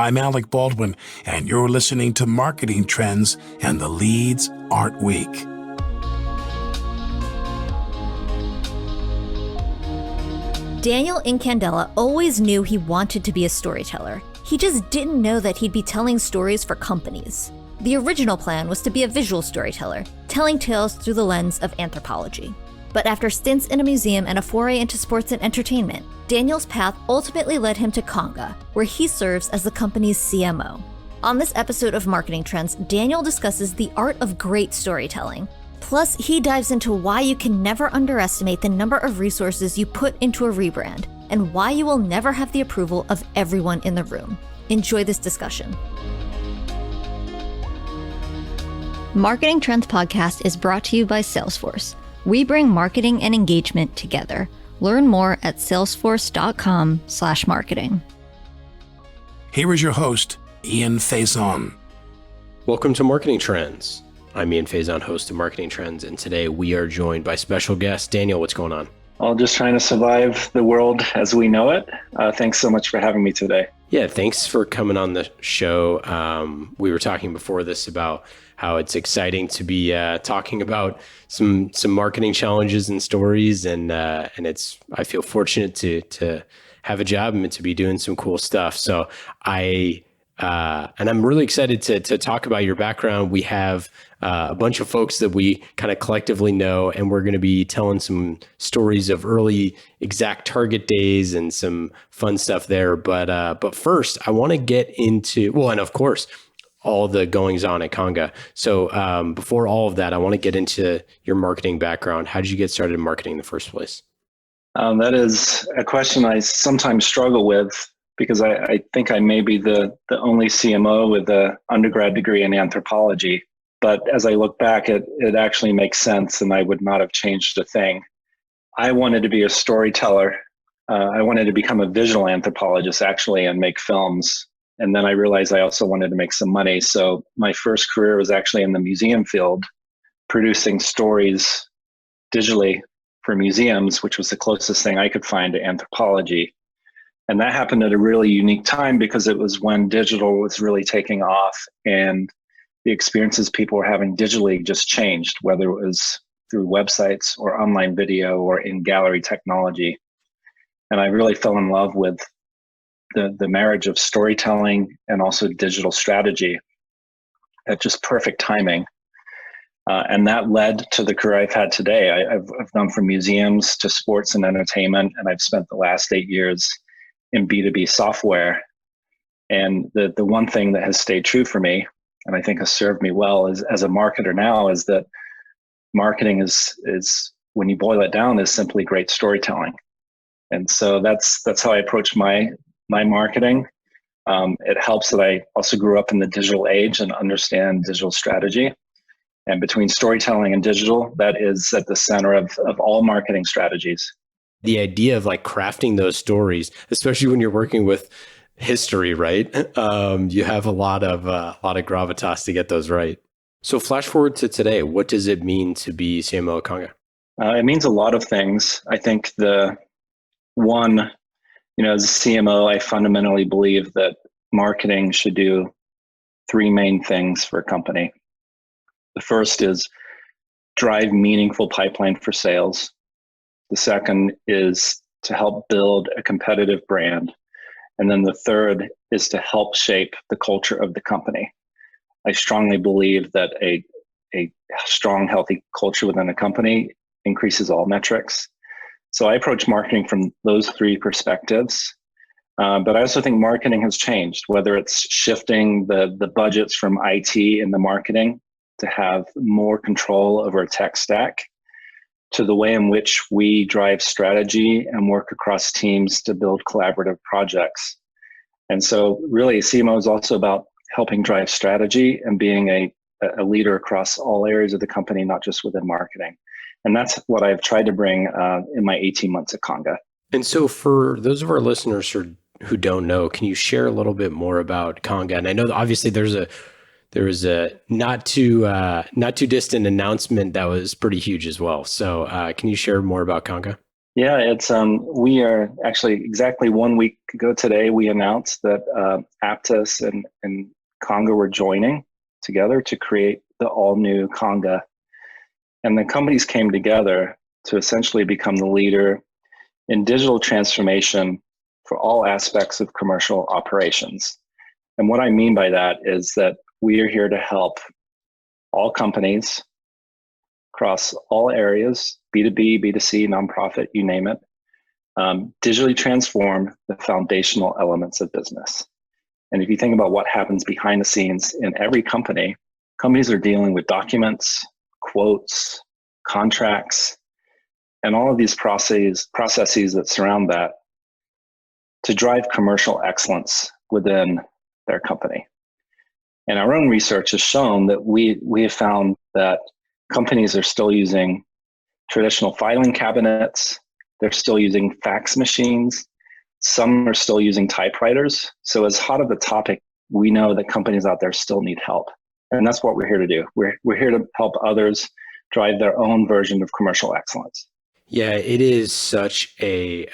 I'm Alec Baldwin, and you're listening to Marketing Trends and the Leads Aren't Weak. Daniel Incandela always knew he wanted to be a storyteller. He just didn't know that he'd be telling stories for companies. The original plan was to be a visual storyteller, telling tales through the lens of anthropology. But after stints in a museum and a foray into sports and entertainment, Daniel's path ultimately led him to Conga, where he serves as the company's CMO. On this episode of Marketing Trends, Daniel discusses the art of great storytelling. Plus, he dives into why you can never underestimate the number of resources you put into a rebrand, and why you will never have the approval of everyone in the room. Enjoy this discussion. Marketing Trends Podcast is brought to you by Salesforce. We bring marketing and engagement together. Learn more at salesforce.com/marketing. Here is your host, Ian Faison. Welcome to Marketing Trends. I'm Ian Faison, host of Marketing Trends, and today we are joined by special guest Daniel. What's going on? Well, just trying to survive the world as we know it. Thanks so much for having me today. Yeah, thanks for coming on the show. We were talking before this about how it's exciting to be talking about some marketing challenges and stories, and I feel fortunate to have a job and to be doing some cool stuff. So I'm really excited to talk about your background. We have a bunch of folks that we kind of collectively know, and we're going to be telling some stories of early exact target days and some fun stuff there. But first, I want to get into, well, and of course, all the goings on at Conga. So before all of that, I want to get into your marketing background. How did you get started in marketing in the first place? That is a question I sometimes struggle with, because I think I may be the only CMO with an undergrad degree in anthropology. But as I look back, it actually makes sense, and I would not have changed a thing. I wanted to be a storyteller. I wanted to become a visual anthropologist, actually, and make films. And then I realized I also wanted to make some money. So my first career was actually in the museum field, producing stories digitally for museums, which was the closest thing I could find to anthropology. And that happened at a really unique time, because it was when digital was really taking off, and the experiences people were having digitally just changed, whether it was through websites or online video or in-gallery technology. And I really fell in love with the marriage of storytelling and also digital strategy at just perfect timing. And that led to the career I've had today. I've gone from museums to sports and entertainment, and I've spent the last 8 years in B2B software. And the one thing that has stayed true for me, and I think has served me well as a marketer now, is that marketing is when you boil it down, is simply great storytelling. And so that's how I approach my marketing. It helps that I also grew up in the digital age and understand digital strategy. And between storytelling and digital, that is at the center of all marketing strategies. The idea of like crafting those stories, especially when you're working with history, right? You have a lot of gravitas to get those right. So flash forward to today. What does it mean to be CMO at Conga? It means a lot of things. I think the one, as a CMO, I fundamentally believe that marketing should do three main things for a company. The first is drive meaningful pipeline for sales. The second is to help build a competitive brand. And then the third is to help shape the culture of the company. I strongly believe that a strong, healthy culture within a company increases all metrics. So I approach marketing from those three perspectives. But I also think marketing has changed, whether it's shifting the budgets from IT and the marketing to have more control over a tech stack, to the way in which we drive strategy and work across teams to build collaborative projects. And so really, CMO is also about helping drive strategy and being a leader across all areas of the company, not just within marketing. And that's what I've tried to bring in my 18 months at Conga. And so for those of our listeners who don't know, can you share a little bit more about Conga? And I know that obviously there was a not too distant announcement that was pretty huge as well. So can you share more about Conga? Yeah, it's we are actually exactly 1 week ago today, we announced that Aptus and Conga were joining together to create the all new Conga. And the companies came together to essentially become the leader in digital transformation for all aspects of commercial operations. And what I mean by that is that we are here to help all companies across all areas, B2B, B2C, nonprofit, you name it, digitally transform the foundational elements of business. And if you think about what happens behind the scenes in every company, companies are dealing with documents, quotes, contracts, and all of these processes that surround that to drive commercial excellence within their company. And our own research has shown that we have found that companies are still using traditional filing cabinets. They're still using fax machines. Some are still using typewriters. So as hot of a topic, we know that companies out there still need help. And that's what we're here to do. We're here to help others drive their own version of commercial excellence. Yeah, it is such a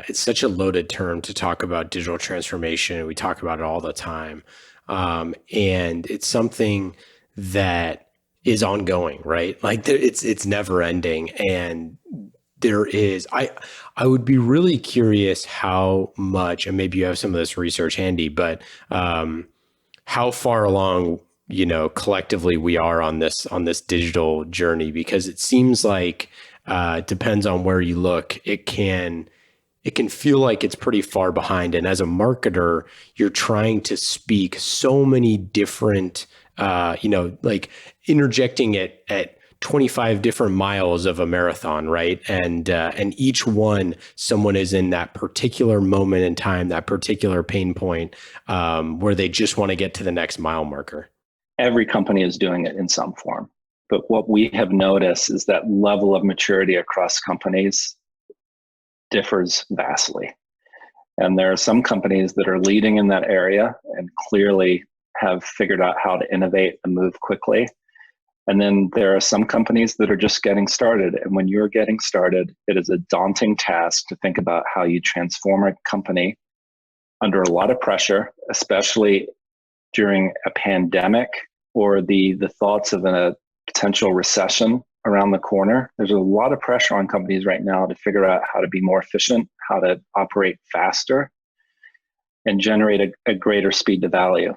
it's such a loaded term to talk about digital transformation. We talk about it all the time, and it's something that is ongoing, right? Like it's never ending, and there is. I would be really curious how much, and maybe you have some of this research handy, but how far along collectively we are on this digital journey, because it seems like. Depends on where you look, it can feel like it's pretty far behind. And as a marketer, you're trying to speak so many different, like interjecting it at 25 different miles of a marathon, right? And each one, someone is in that particular moment in time, that particular pain point, where they just want to get to the next mile marker. Every company is doing it in some form. But what we have noticed is that level of maturity across companies differs vastly. And there are some companies that are leading in that area and clearly have figured out how to innovate and move quickly. And then there are some companies that are just getting started. And when you're getting started, it is a daunting task to think about how you transform a company under a lot of pressure, especially during a pandemic or the thoughts of a potential recession around the corner. There's a lot of pressure on companies right now to figure out how to be more efficient, how to operate faster, and generate a greater speed to value.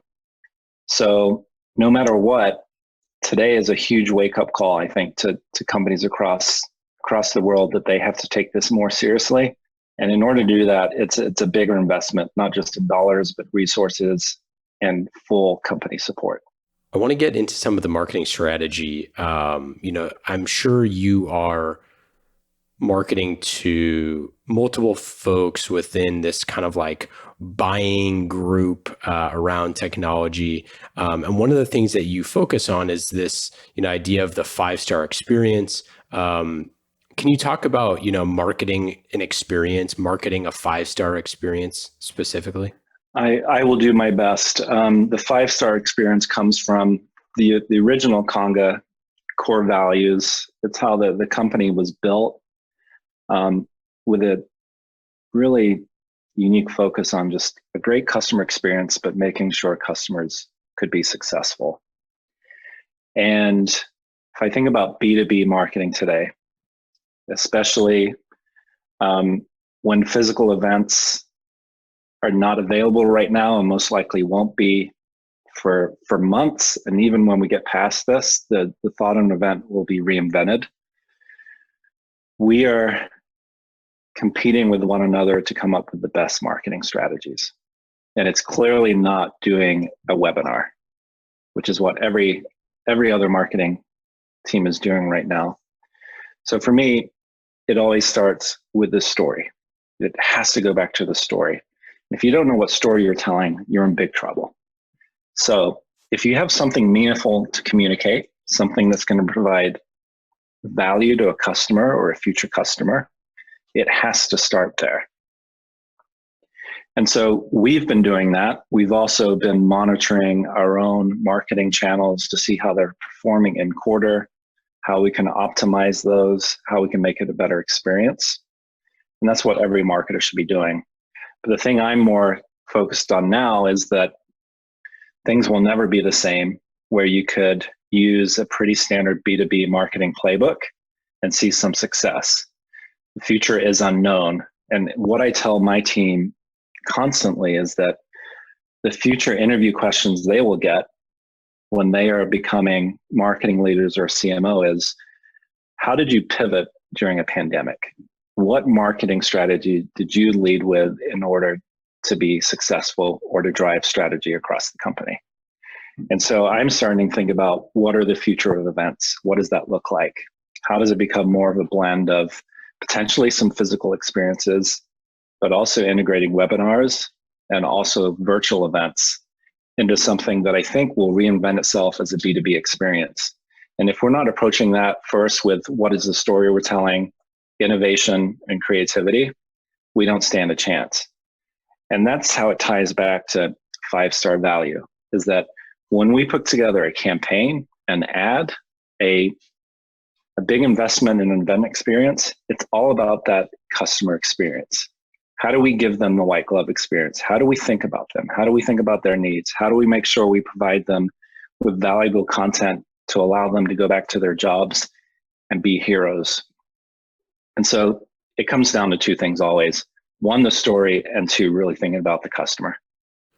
So no matter what, today is a huge wake-up call, I think, to companies across the world that they have to take this more seriously. And in order to do that, it's a bigger investment, not just in dollars, but resources and full company support. I want to get into some of the marketing strategy. I'm sure you are marketing to multiple folks within this kind of like buying group around technology. And one of the things that you focus on is this, idea of the 5-star experience. Can you talk about, marketing an experience, marketing a 5-star experience specifically? I will do my best. The 5-star experience comes from the original Conga core values. It's how the company was built, with a really unique focus on just a great customer experience, but making sure customers could be successful. And if I think about B2B marketing today, especially when physical events are not available right now and most likely won't be for months. And even when we get past this, the thought of an event will be reinvented. We are competing with one another to come up with the best marketing strategies. And it's clearly not doing a webinar, which is what every other marketing team is doing right now. So for me, it always starts with the story. It has to go back to the story. If you don't know what story you're telling, you're in big trouble. So if you have something meaningful to communicate, something that's going to provide value to a customer or a future customer, it has to start there. And so we've been doing that. We've also been monitoring our own marketing channels to see how they're performing in quarter, how we can optimize those, how we can make it a better experience. And that's what every marketer should be doing. But the thing I'm more focused on now is that things will never be the same, where you could use a pretty standard B2B marketing playbook and see some success. The future is unknown. And what I tell my team constantly is that the future interview questions they will get when they are becoming marketing leaders or CMO is, how did you pivot during a pandemic? What marketing strategy did you lead with in order to be successful or to drive strategy across the company? And so I'm starting to think about, what are the future of events? What does that look like? How does it become more of a blend of potentially some physical experiences, but also integrating webinars and also virtual events into something that I think will reinvent itself as a B2B experience? And if we're not approaching that first with what is the story we're telling, innovation and creativity, we don't stand a chance. And that's how it ties back to 5-star value, is that when we put together a campaign, an ad, a big investment in an event experience, it's all about that customer experience. How do we give them the white glove experience? How do we think about them? How do we think about their needs? How do we make sure we provide them with valuable content to allow them to go back to their jobs and be heroes? And so it comes down to two things always. One, the story, and two, really thinking about the customer.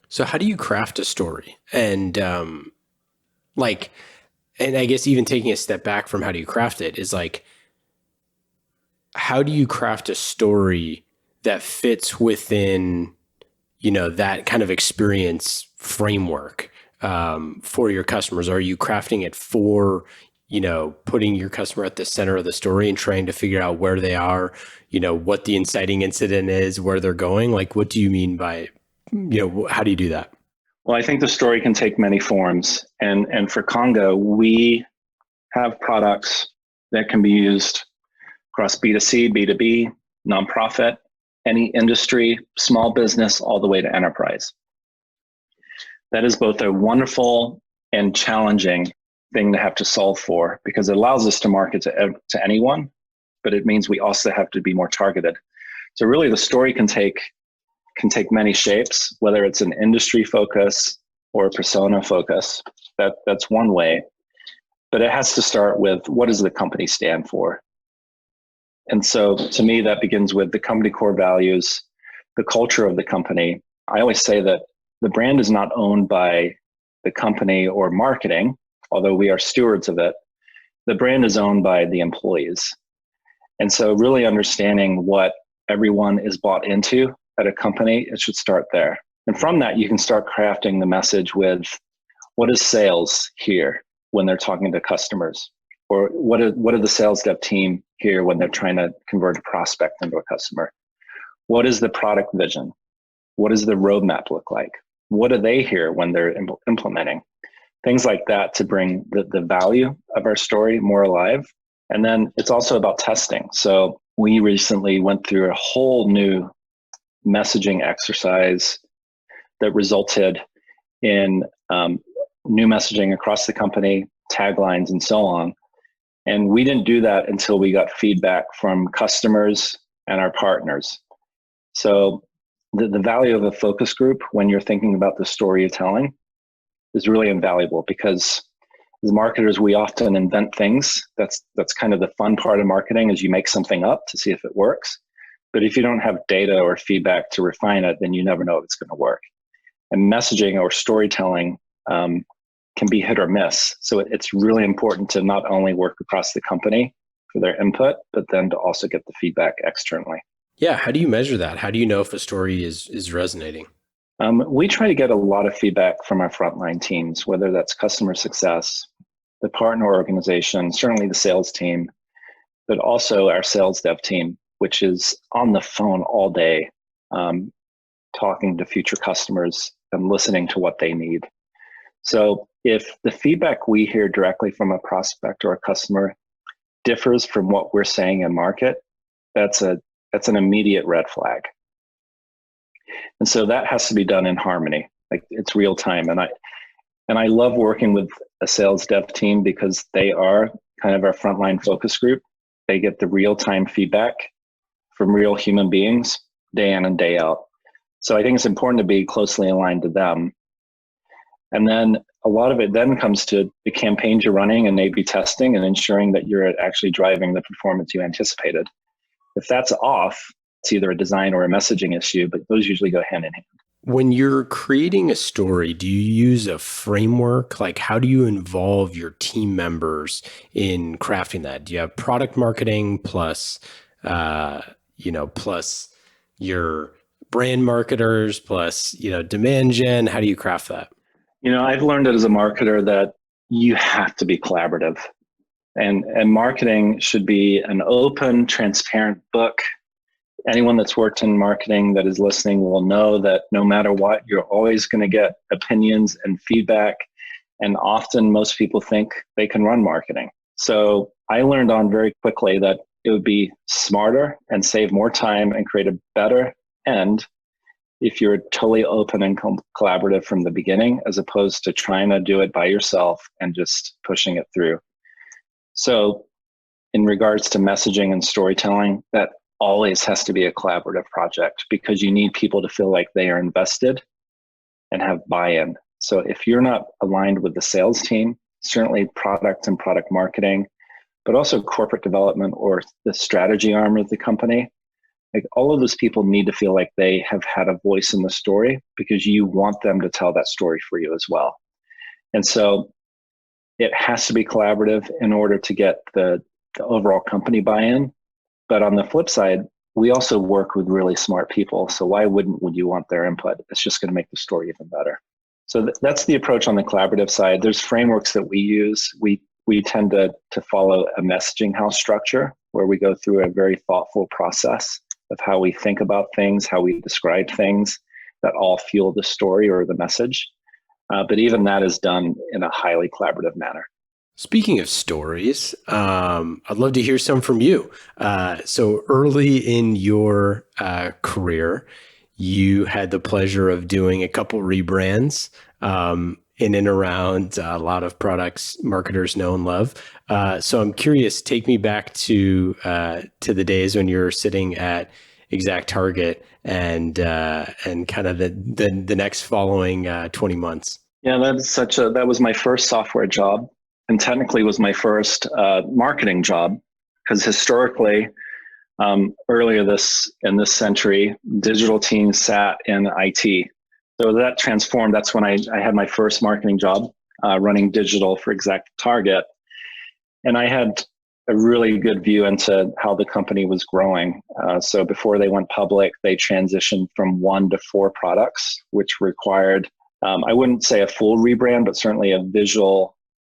So how do you craft a story? And and I guess even taking a step back from how do you craft it is like, how do you craft a story that fits within, that kind of experience framework for your customers? Are you crafting it for, putting your customer at the center of the story and trying to figure out where they are, what the inciting incident is, where they're going? Like, what do you mean by, how do you do that? Well, I think the story can take many forms. And for Conga, we have products that can be used across B2C, B2B, nonprofit, any industry, small business, all the way to enterprise. That is both a wonderful and challenging thing to have to solve for, because it allows us to market to anyone, but it means we also have to be more targeted. So really the story can take many shapes, whether it's an industry focus or a persona focus. That's one way, but it has to start with, what does the company stand for? And so to me, that begins with the company core values, the culture of the company. I always say that the brand is not owned by the company or marketing, although we are stewards of it. The brand is owned by the employees. And so really understanding what everyone is bought into at a company, it should start there. And from that, you can start crafting the message with, what is sales here when they're talking to customers? Or what are the sales dev team here when they're trying to convert a prospect into a customer? What is the product vision? What does the roadmap look like? What do they hear when they're implementing? Things like that to bring the value of our story more alive. And then it's also about testing. So we recently went through a whole new messaging exercise that resulted in new messaging across the company, taglines, and so on. And we didn't do that until we got feedback from customers and our partners. So the value of a focus group when you're thinking about the story you're telling is really invaluable, because as marketers, we often invent things. That's kind of the fun part of marketing, is you make something up to see if it works. But if you don't have data or feedback to refine it, then you never know if it's going to work. And messaging or storytelling can be hit or miss. So it's really important to not only work across the company for their input, but then to also get the feedback externally. Yeah. How do you measure that? How do you know if a story is resonating? We try to get a lot of feedback from our frontline teams, whether that's customer success, the partner organization, certainly the sales team, but also our sales dev team, which is on the phone all day, talking to future customers and listening to what they need. So if the feedback we hear directly from a prospect or a customer differs from what we're saying in market, that's an immediate red flag. And so that has to be done in harmony. Like, it's real time. And I love working with a sales dev team, because they are kind of our frontline focus group. They get the real time feedback from real human beings day in and day out. So I think it's important to be closely aligned to them. And then a lot of it then comes to the campaigns you're running and A/B testing and ensuring that you're actually driving the performance you anticipated. If that's off, it's either a design or a messaging issue, but those usually go hand in hand. When you're creating a story, do you use a framework? Like, how do you involve your team members in crafting that? Do you have product marketing plus your brand marketers plus, demand gen? How do you craft that? I've learned it as a marketer that you have to be collaborative, and marketing should be an open, transparent book. Anyone that's worked in marketing that is listening will know that no matter what, you're always going to get opinions and feedback. And often most people think they can run marketing. So I learned on very quickly that it would be smarter and save more time and create a better end if you're totally open and collaborative from the beginning, as opposed to trying to do it by yourself and just pushing it through. So in regards to messaging and storytelling, that always has to be a collaborative project, because you need people to feel like they are invested and have buy-in. So if you're not aligned with the sales team, certainly product and product marketing, but also corporate development or the strategy arm of the company, like all of those people need to feel like they have had a voice in the story, because you want them to tell that story for you as well. And so it has to be collaborative in order to get the overall company buy-in. But on the flip side, we also work with really smart people. So why would you want their input? It's just going to make the story even better. So that's the approach on the collaborative side. There's frameworks that we use. We tend to follow a messaging house structure, where we go through a very thoughtful process of how we think about things, how we describe things that all fuel the story or the message. But even that is done in a highly collaborative manner. Speaking of stories, I'd love to hear some from you. So early in your career, you had the pleasure of doing a couple rebrands in and around a lot of products marketers know and love. So I'm curious, take me back to the days when you were sitting at Exact Target and kind of the next following 20 months. Yeah, that was my first software job. And technically was my first marketing job, because historically, earlier in this century, digital teams sat in IT. So that transformed. That's when I had my first marketing job running digital for Exact Target. And I had a really good view into how the company was growing. So before they went public, they transitioned from 1 to 4 products, which required, I wouldn't say a full rebrand, but certainly a visual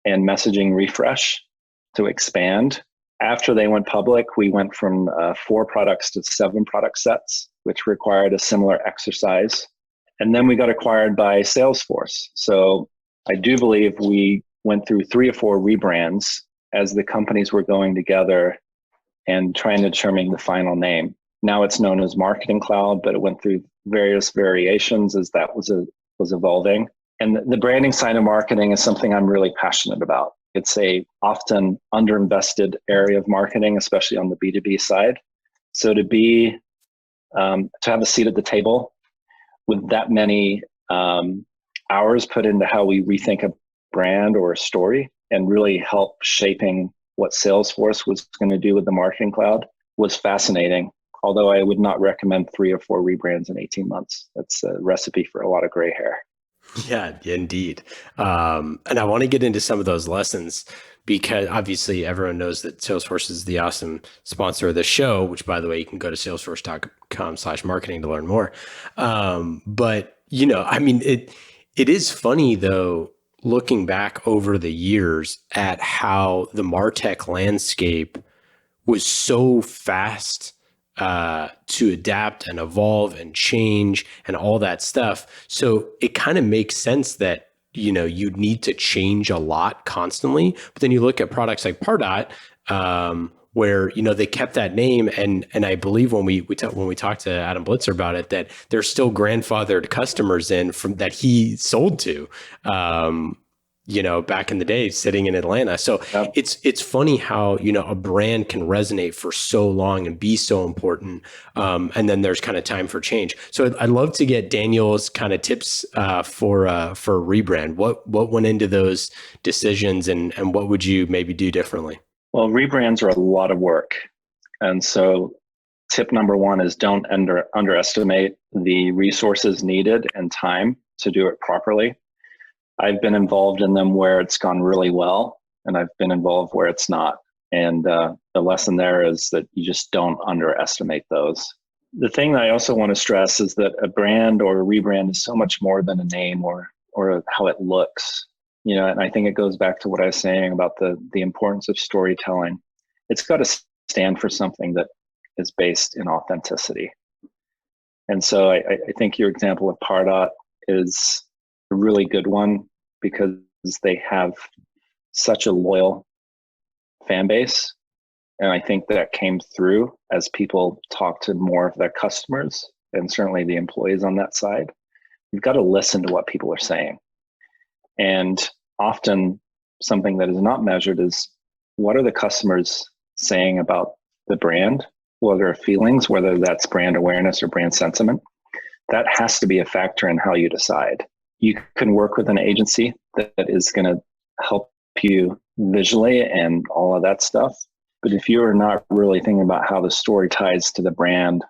and messaging refresh to expand. After they went public, we went from 4 products to 7 product sets, which required a similar exercise. And then we got acquired by Salesforce. So I do believe we went through 3 or 4 rebrands as the companies were going together and trying to determine the final name. Now it's known as Marketing Cloud, but it went through various variations as that was evolving. And the branding side of marketing is something I'm really passionate about. It's a often underinvested area of marketing, especially on the B2B side. So to have a seat at the table with that many hours put into how we rethink a brand or a story and really help shaping what Salesforce was going to do with the Marketing Cloud was fascinating. Although I would not recommend 3 or 4 rebrands in 18 months. That's a recipe for a lot of gray hair. Yeah, indeed. And I want to get into some of those lessons, because obviously everyone knows that Salesforce is the awesome sponsor of the show, which, by the way, you can go to salesforce.com/marketing to learn more. But, it is funny, though, looking back over the years at how the MarTech landscape was so fast to adapt and evolve and change and all that stuff. So it kind of makes sense that, you'd need to change a lot constantly. But then you look at products like Pardot, where, they kept that name. And I believe when we talked to Adam Blitzer about it, that there's still grandfathered customers in from that he sold to. back in the day sitting in Atlanta. So Yep. it's funny how, a brand can resonate for so long and be so important. And then there's kind of time for change. So I'd love to get Daniel's kind of tips for rebrand. What went into those decisions, and what would you maybe do differently? Well, rebrands are a lot of work. And so tip number one is don't underestimate the resources needed and time to do it properly. I've been involved in them where it's gone really well, and I've been involved where it's not. And the lesson there is that you just don't underestimate those. The thing that I also want to stress is that a brand or a rebrand is so much more than a name or how it looks. And I think it goes back to what I was saying about the importance of storytelling. It's got to stand for something that is based in authenticity. And so I think your example of Pardot is a really good one because they have such a loyal fan base. And I think that came through as people talk to more of their customers and certainly the employees on that side. You've got to listen to what people are saying. And often something that is not measured is what are the customers saying about the brand? What are their feelings, whether that's brand awareness or brand sentiment? That has to be a factor in how you decide. You can work with an agency that is going to help you visually and all of that stuff. But if you're not really thinking about how the story ties to the brand,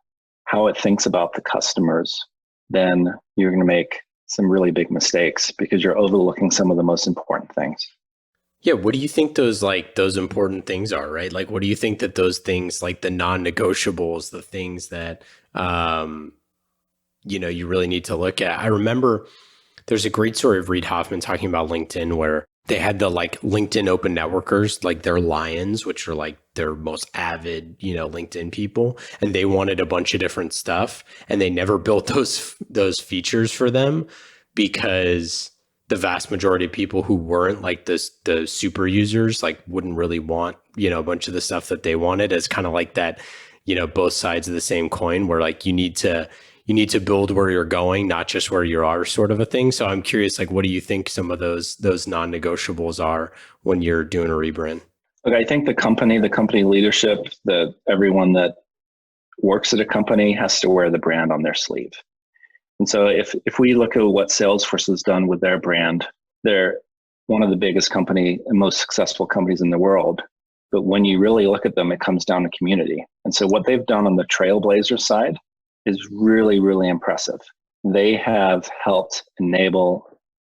how it thinks about the customers, then you're going to make some really big mistakes because you're overlooking some of the most important things. Yeah. What do you think those important things are, right? Like, what do you think that those things, like the non-negotiables, the things that, you really need to look at? I remember there's a great story of Reid Hoffman talking about LinkedIn where they had the LinkedIn open networkers, like their lions, which are like their most avid, LinkedIn people. And they wanted a bunch of different stuff, and they never built those features for them because the vast majority of people who weren't like the super users, wouldn't really want, a bunch of the stuff that they wanted, as kind of like that, both sides of the same coin where you need to build where you're going, not just where you are, sort of a thing. So I'm curious, what do you think some of those non-negotiables are when you're doing a rebrand? Look, I think the company leadership, everyone that works at a company has to wear the brand on their sleeve. And so if we look at what Salesforce has done with their brand, they're one of the biggest company and most successful companies in the world. But when you really look at them, it comes down to community. And so what they've done on the Trailblazer side is really, really impressive. They have helped enable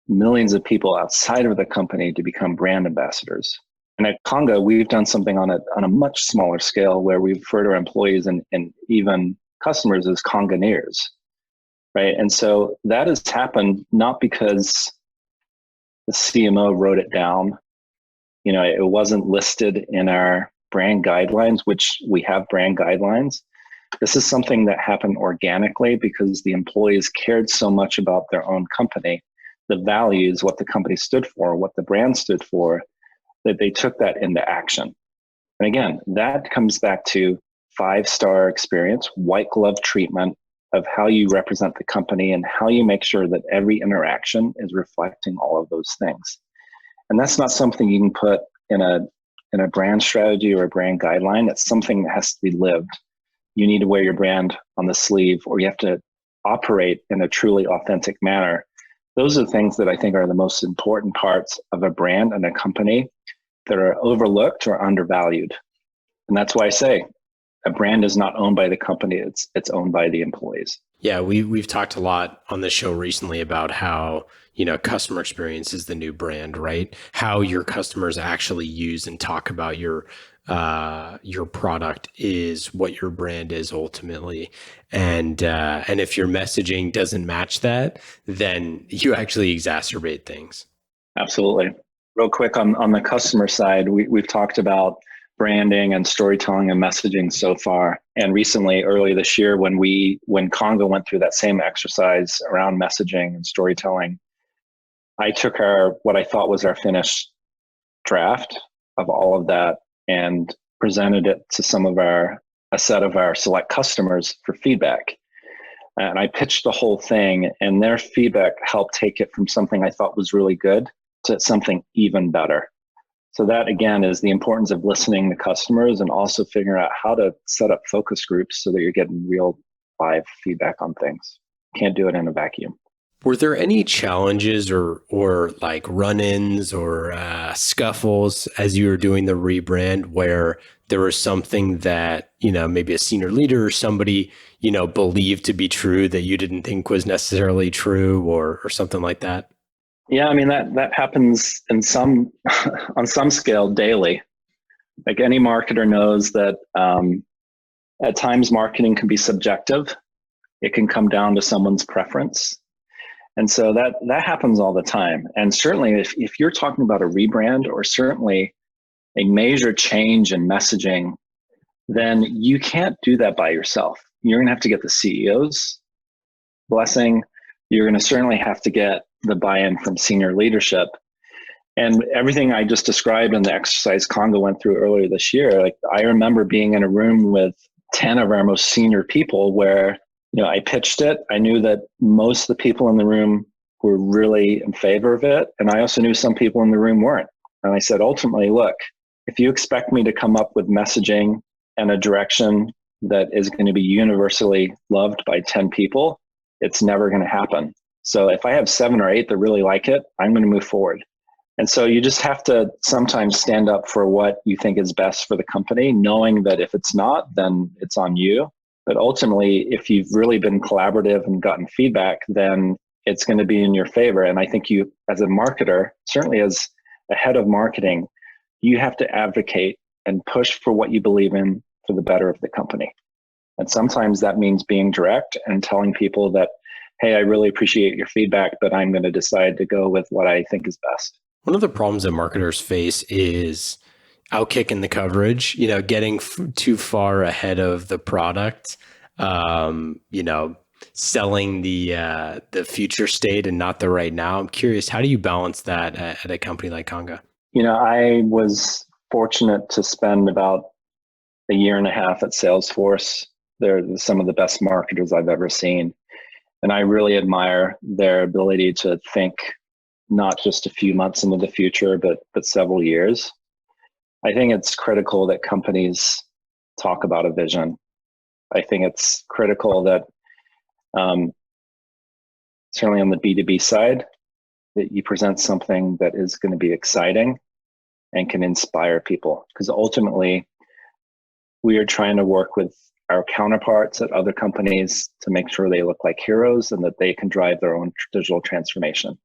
millions of people outside of the company to become brand ambassadors. And at Conga, we've done something on a much smaller scale where we refer to our employees and even customers as Conganeers, right? And so that has happened not because the CMO wrote it down. It wasn't listed in our brand guidelines, which we have brand guidelines. This is something that happened organically because the employees cared so much about their own company, the values, what the company stood for, what the brand stood for, that they took that into action. And again, that comes back to 5-star experience, white glove treatment of how you represent the company and how you make sure that every interaction is reflecting all of those things. And that's not something you can put in a brand strategy or a brand guideline. It's something that has to be lived. You need to wear your brand on the sleeve, or you have to operate in a truly authentic manner. Those are the things that I think are the most important parts of a brand and a company that are overlooked or undervalued. And that's why I say a brand is not owned by the company, it's owned by the employees. Yeah, we've talked a lot on the show recently about how, customer experience is the new brand, right? How your customers actually use and talk about your product is what your brand is ultimately. And if your messaging doesn't match that, then you actually exacerbate things. Absolutely. Real quick on the customer side, we've talked about branding and storytelling and messaging so far. And recently, early this year, when Conga went through that same exercise around messaging and storytelling, I took what I thought was our finished draft of all of that and presented it to a set of our select customers for feedback. And I pitched the whole thing, and their feedback helped take it from something I thought was really good to something even better. So that, again, is the importance of listening to customers and also figuring out how to set up focus groups so that you're getting real live feedback on things. Can't do it in a vacuum. Were there any challenges or like run-ins or scuffles as you were doing the rebrand where there was something that, maybe a senior leader or somebody, believed to be true that you didn't think was necessarily true or something like that? Yeah, I mean, that happens in some on some scale daily. Like any marketer knows that at times marketing can be subjective. It can come down to someone's preference. And so that happens all the time. And certainly if you're talking about a rebrand or certainly a major change in messaging, then you can't do that by yourself. You're going to have to get the CEO's blessing. You're going to certainly have to get the buy-in from senior leadership. And everything I just described in the exercise Conga went through earlier this year, like I remember being in a room with 10 of our most senior people where I pitched it. I knew that most of the people in the room were really in favor of it. And I also knew some people in the room weren't. And I said, ultimately, look, if you expect me to come up with messaging and a direction that is going to be universally loved by 10 people, it's never going to happen. So if I have 7 or 8 that really like it, I'm going to move forward. And so you just have to sometimes stand up for what you think is best for the company, knowing that if it's not, then it's on you. But ultimately, if you've really been collaborative and gotten feedback, then it's going to be in your favor. And I think you, as a marketer, certainly as a head of marketing, you have to advocate and push for what you believe in for the better of the company. And sometimes that means being direct and telling people that, hey, I really appreciate your feedback, but I'm going to decide to go with what I think is best. One of the problems that marketers face is outkicking the coverage, getting too far ahead of the product, selling the future state and not the right now. I'm curious, how do you balance that at a company like Conga? I was fortunate to spend about a year and a half at Salesforce. They're some of the best marketers I've ever seen. And I really admire their ability to think not just a few months into the future, but several years. I think it's critical that companies talk about a vision. I think it's critical that certainly on the B2B side, that you present something that is going to be exciting and can inspire people. Because ultimately, we are trying to work with our counterparts at other companies to make sure they look like heroes and that they can drive their own digital transformation.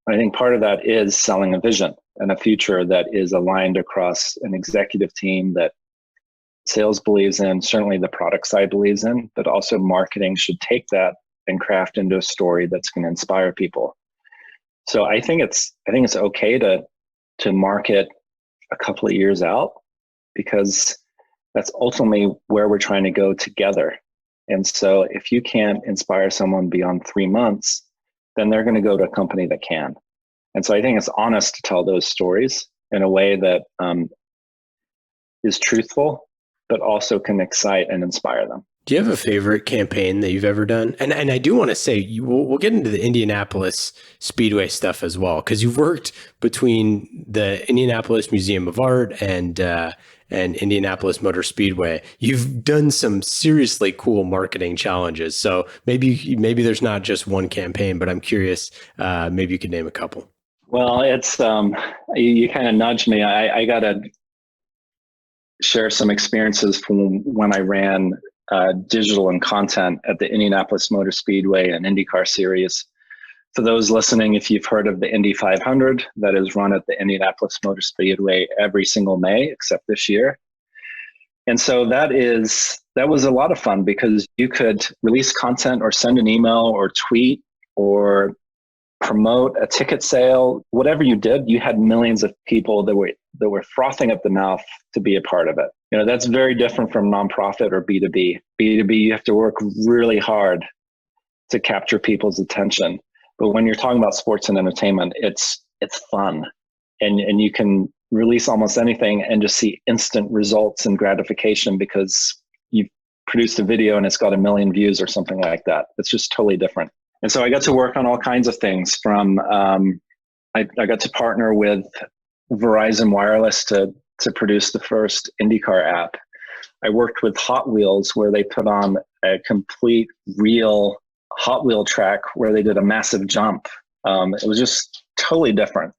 I think part of that is selling a vision and a future that is aligned across an executive team that sales believes in, certainly the product side believes in, but also marketing should take that and craft into a story that's going to inspire people. So I think it's okay to market a couple of years out, because that's ultimately where we're trying to go together. And so if you can't inspire someone beyond 3 months, then they're going to go to a company that can. And so I think it's honest to tell those stories in a way that is truthful, but also can excite and inspire them. Do you have a favorite campaign that you've ever done? And I do want to say, we'll get into the Indianapolis Speedway stuff as well, because you've worked between the Indianapolis Museum of Art and Indianapolis Motor Speedway. You've done some seriously cool marketing challenges. So maybe there's not just one campaign, but I'm curious, maybe you could name a couple. Well, it's you kind of nudged me. I got to share some experiences from when I ran digital and content at the Indianapolis Motor Speedway and IndyCar Series. For those listening, if you've heard of the Indy 500, that is run at the Indianapolis Motor Speedway every single May, except this year. And so that was a lot of fun, because you could release content or send an email or tweet or promote a ticket sale. Whatever you did, you had millions of people that were frothing at the mouth to be a part of it. That's very different from nonprofit or B2B. B2B, you have to work really hard to capture people's attention. But when you're talking about sports and entertainment, it's fun. And you can release almost anything and just see instant results and gratification because you've produced a video and it's got 1 million views or something like that. It's just totally different. And so I got to work on all kinds of things, from I got to partner with Verizon Wireless to produce the first IndyCar app. I worked with Hot Wheels where they put on a complete real Hot Wheel track where they did a massive jump. It was just totally different.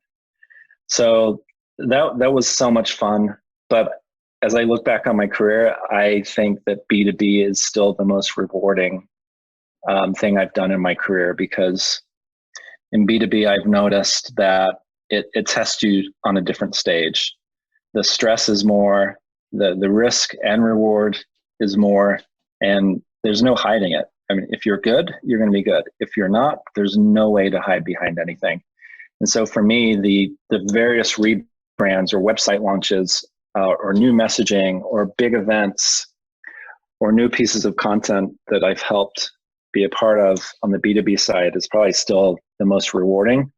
So that was so much fun. But as I look back on my career, I think that B2B is still the most rewarding thing I've done in my career, because in B2B, I've noticed that it tests you on a different stage. The stress is more, the risk and reward is more, and there's no hiding it. I mean, if you're good, you're going to be good. If you're not, there's no way to hide behind anything. And so for me, the various rebrands or website launches or new messaging or big events or new pieces of content that I've helped be a part of on the B2B side is probably still the most rewarding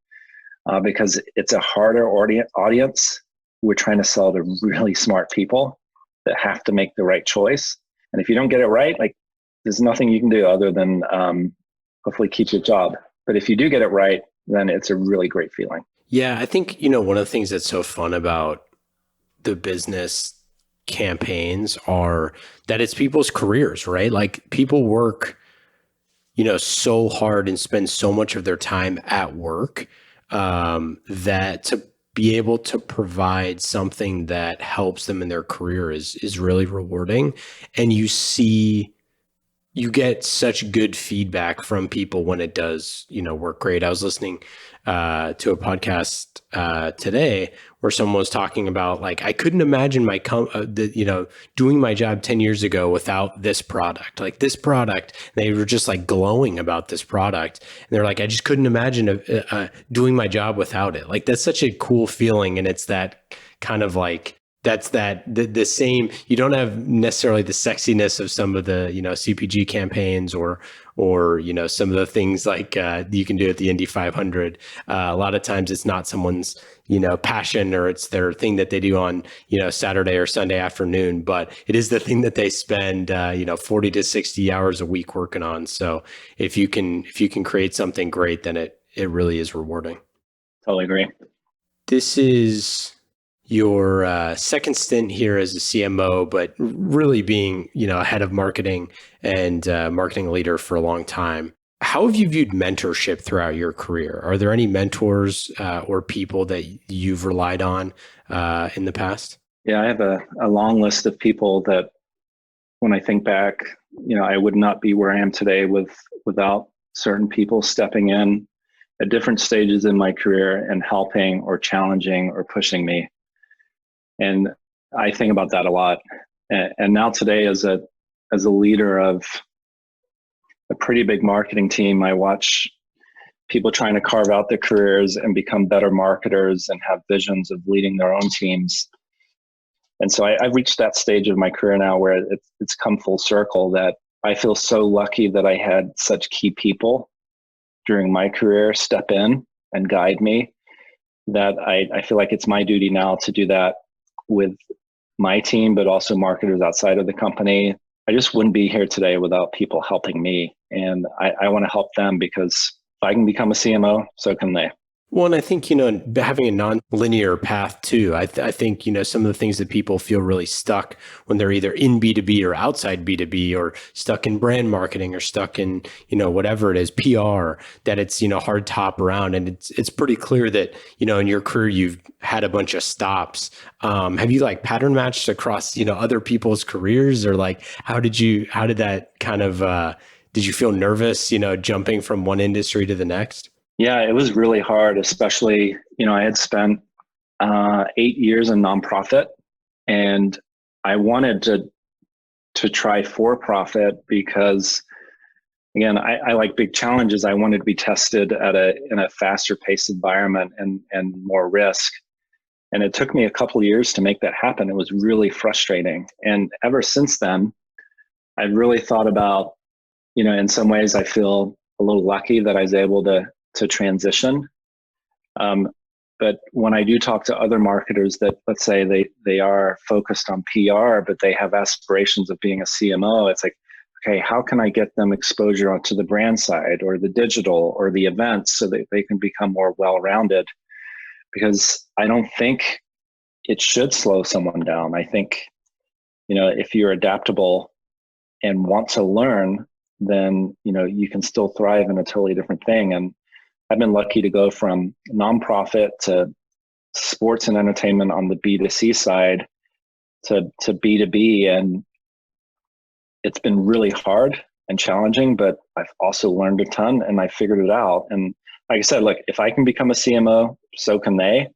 because it's a harder audience. We're trying to sell to really smart people that have to make the right choice. And if you don't get it right, like there's nothing you can do other than hopefully keep your job. But if you do get it right, then it's a really great feeling. Yeah, I think, one of the things that's so fun about the business campaigns are that it's people's careers, right? Like people work, so hard and spend so much of their time at work that to be able to provide something that helps them in their career is really rewarding. And you get such good feedback from people when it does, work great. I was listening to a podcast today where someone was talking about, like, I couldn't imagine doing my job 10 years ago without this product, like this product. They were just like glowing about this product. And they're like, I just couldn't imagine doing my job without it. Like, that's such a cool feeling. And it's that kind of like, that's the same. You don't have necessarily the sexiness of some of the CPG campaigns or some of the things like you can do at the Indy 500. A lot of times it's not someone's passion, or it's their thing that they do on Saturday or Sunday afternoon, but it is the thing that they spend 40 to 60 hours a week working on. So if you can create something great, then it really is rewarding. Totally agree. This is your second stint here as a CMO, but really being, a head of marketing and marketing leader for a long time. How have you viewed mentorship throughout your career? Are there any mentors or people that you've relied on in the past? Yeah, I have a long list of people that when I think back, I would not be where I am today without certain people stepping in at different stages in my career and helping or challenging or pushing me. And I think about that a lot. And now today, as a leader of a pretty big marketing team, I watch people trying to carve out their careers and become better marketers and have visions of leading their own teams. And so I've reached that stage of my career now where it's come full circle, that I feel so lucky that I had such key people during my career step in and guide me, that I feel like it's my duty now to do that with my team, but also marketers outside of the company. I just wouldn't be here today without people helping me. And I want to help them, because if I can become a CMO, so can they. Well, and I think, having a non-linear path too, I think, some of the things that people feel really stuck when they're either in B2B or outside B2B, or stuck in brand marketing, or stuck in, whatever it is, PR, that it's, hard to hop around. And it's pretty clear that, in your career, you've had a bunch of stops. Have you like pattern matched across, other people's careers, or like, how did that kind of, did you feel nervous, jumping from one industry to the next? Yeah, it was really hard, especially, I had spent 8 years in nonprofit, and I wanted to try for-profit because, again, I like big challenges. I wanted to be tested in a faster paced environment and more risk. And it took me a couple of years to make that happen. It was really frustrating. And ever since then, I've really thought about, in some ways I feel a little lucky that I was able to transition. But when I do talk to other marketers that, let's say they are focused on PR, but they have aspirations of being a CMO, it's like, okay, how can I get them exposure onto the brand side or the digital or the events so that they can become more well-rounded? because I don't think it should slow someone down. I think, if you're adaptable and want to learn, then, you can still thrive in a totally different thing. And I've been lucky to go from nonprofit to sports and entertainment on the B2C side to B2B. And it's been really hard and challenging, but I've also learned a ton and I figured it out. And like I said, look, if I can become a CMO, so can they.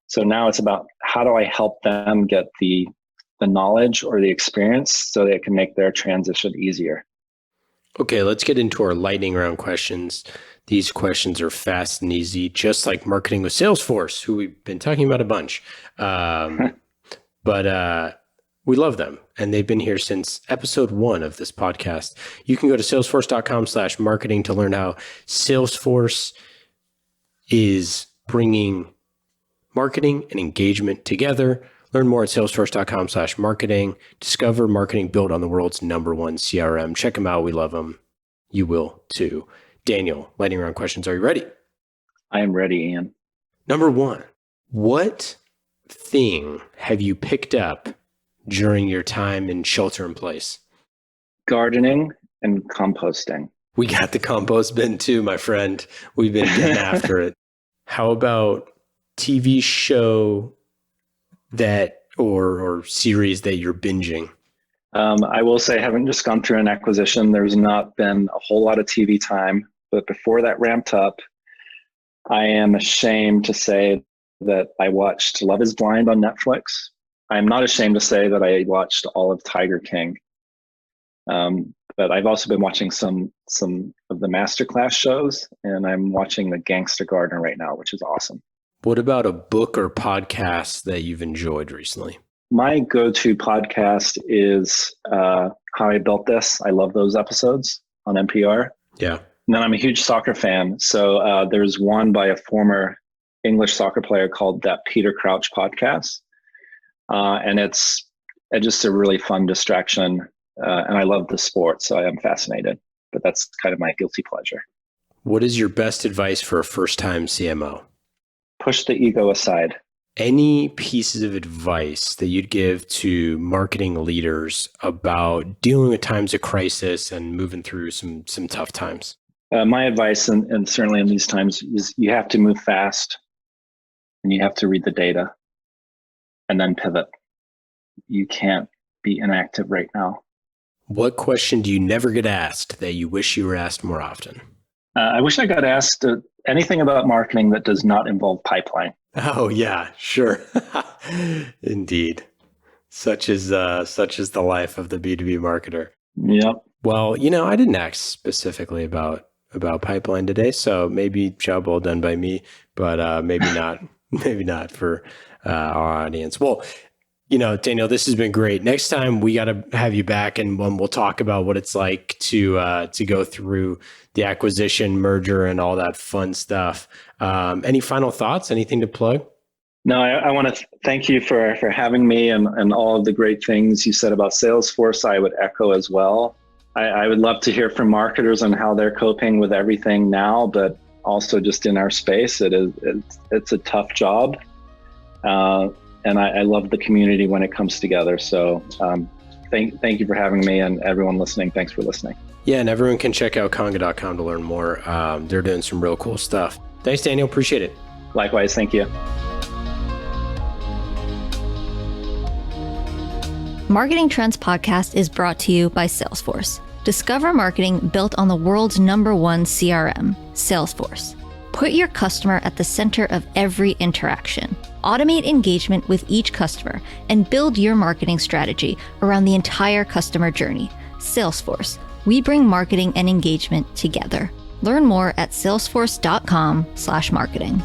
So now it's about how do I help them get the knowledge or the experience so they can make their transition easier. Okay, let's get into our lightning round questions. These questions are fast and easy, just like marketing with Salesforce, who we've been talking about a bunch. But we love them, and they've been here since episode 1 of this podcast. You can go to salesforce.com/marketing to learn how Salesforce is bringing marketing and engagement together. Learn more at salesforce.com/marketing. Discover marketing built on the world's #1 CRM. Check them out. We love them. You will too. Daniel, lightning round questions. Are you ready? I am ready, Ian. Number 1, what thing have you picked up during your time in shelter in place? Gardening and composting. We got the compost bin too, my friend. We've been getting after it. How about TV show that or series that you're binging? I will say I haven't just gone through an acquisition. There's not been a whole lot of TV time, but before that ramped up, I am ashamed to say that I watched Love is Blind on Netflix. I'm not ashamed to say that I watched all of Tiger King. But I've also been watching some of the masterclass shows, and I'm watching The Gangster Gardener right now, which is awesome. What about a book or podcast that you've enjoyed recently? My go-to podcast is How I Built This. I love those episodes on NPR. Yeah. And then I'm a huge soccer fan. So there's one by a former English soccer player called That Peter Crouch Podcast. And it's just a really fun distraction. And I love the sport, so I am fascinated. But that's kind of my guilty pleasure. What is your best advice for a first-time CMO? Push the ego aside. Any pieces of advice that you'd give to marketing leaders about dealing with times of crisis and moving through some tough times? My advice, and certainly in these times, is you have to move fast and you have to read the data and then pivot. You can't be inactive right now. What question do you never get asked that you wish you were asked more often? I wish I got asked anything about marketing that does not involve pipeline. Oh yeah, sure. Indeed. Such is the life of the B2B marketer. Yep. Well, I didn't ask specifically about pipeline today, so maybe job well done by me, but maybe not for our audience. Well, Daniel, this has been great. Next time we got to have you back, and we'll talk about what it's like to go through the acquisition, merger, and all that fun stuff. Any final thoughts? Anything to plug? No, I want to thank you for having me and all of the great things you said about Salesforce. I would echo as well. I would love to hear from marketers on how they're coping with everything now, but also just in our space. It's a tough job. And I love the community when it comes together. So thank you for having me, and everyone listening, thanks for listening. Yeah, and everyone can check out Conga.com to learn more. They're doing some real cool stuff. Thanks, Daniel. Appreciate it. Likewise. Thank you. Marketing Trends Podcast is brought to you by Salesforce. Discover marketing built on the world's #1 CRM, Salesforce. Put your customer at the center of every interaction. Automate engagement with each customer and build your marketing strategy around the entire customer journey. Salesforce. We bring marketing and engagement together. Learn more at salesforce.com/marketing.